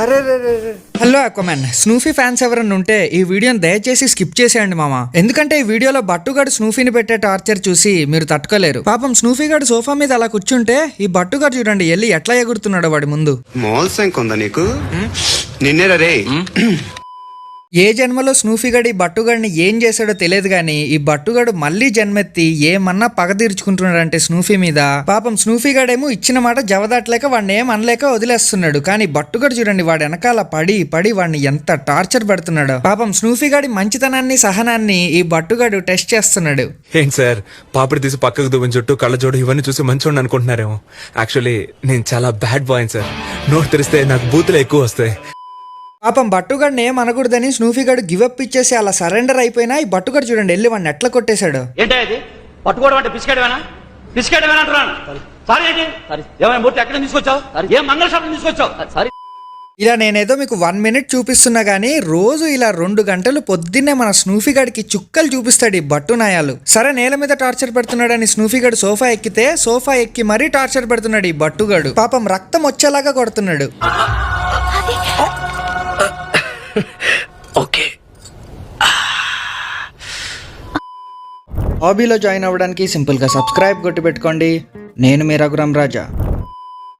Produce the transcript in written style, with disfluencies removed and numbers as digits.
అరే hello అక్వామన్, స్నూఫీ fans ఎవరన్నా ఉంటే ఈ వీడియోని దయచేసి స్కిప్ చేసేయండి మామ. ఎందుకంటే ఈ వీడియోలో బట్టుగాడు స్నూఫీని పెట్టే టార్చర్ చూసి మీరు తట్టుకోలేరు. పాపం స్నూఫీ గాడు సోఫా మీద అలా కూర్చుంటే ఈ బట్టుగాడు చూడండి ఎల్లి ఎట్లా ఎగురుతున్నాడు వాడి ముందు. మోల్సంకుందా నీకు నిన్నేరా రే. ఏ జన్మలో స్నూఫీ గడి ఈ బట్టుగాడిని ఏం చేశాడో తెలియదు గానీ ఈ బట్టుగాడు మళ్ళీ జన్మెత్తి ఏమన్నా పగ తీర్చుకుంటున్నాడంటే స్నూఫీ మీద. పాపం స్నూఫీ గాడేమో ఇచ్చిన మాట జవదాట్లేక వాడిని ఏం అనలేక వదిలేస్తున్నాడు. కానీ బట్టుగాడు చూడండి వాడు వెనకాల పడి వాడిని ఎంత టార్చర్ పెడుతున్నాడో. పాపం స్నూఫీ గాడి మంచితనాన్ని సహనాన్ని ఈ బట్టుగాడు టెస్ట్ చేస్తున్నాడు. ఏంటి సార్, పాపిడి తీసి పక్కకు దువ్విన చుట్టూ కళ్ళజోడు ఇవన్నీ చూసి మంచోడిని అనుకుంటున్నారేమో. యాక్చువల్లీ నేను చాలా బ్యాడ్ బాయ్ సార్. నోట్ తెరిస్తే నాకు బూతులు ఎక్కువ వస్తాయి. పాపం బట్టుగాడిని ఏం అనకూడదని స్నూఫీ గాడు గివప్ ఇచ్చేసి అలా సరెండర్ అయిపోయినా ఈ బట్టుగాడు చూడండి వెళ్ళి వాడిని ఎట్లా కొట్టేశాడు. ఏంటి పట్టుకోవడం అంటే బిస్కెట్ అంటున్నాను. సారీ ఏంటి ఏమైనా మూర్తి ఎక్కడ తీసుకొచ్చావు? ఏం మంగళ షాప్ తీసుకొచ్చావు? సారీ. ఇలా నేనేదో మీకు 1 minute చూపిస్తున్నా గానీ రోజు ఇలా 2 గంటలు పొద్దున్నే మన స్నూఫీ గాడికి చుక్కలు చూపిస్తాడు ఈ బట్టు నాయాలు. సరే నేల మీద టార్చర్ పెడుతున్నాడని స్నూఫీ గాడు సోఫా ఎక్కితే సోఫా ఎక్కి మరీ టార్చర్ పెడుతున్నాడు ఈ బట్టుగాడు. పాపం రక్తం వచ్చేలాగా కొడుతున్నాడు. ఓకే, హాబీలో జాయిన్ అవ్వడానికి సింపుల్గా సబ్స్క్రైబ్ కొట్టి పెట్టుకోండి. నేను మీ రఘురామ్ రాజా.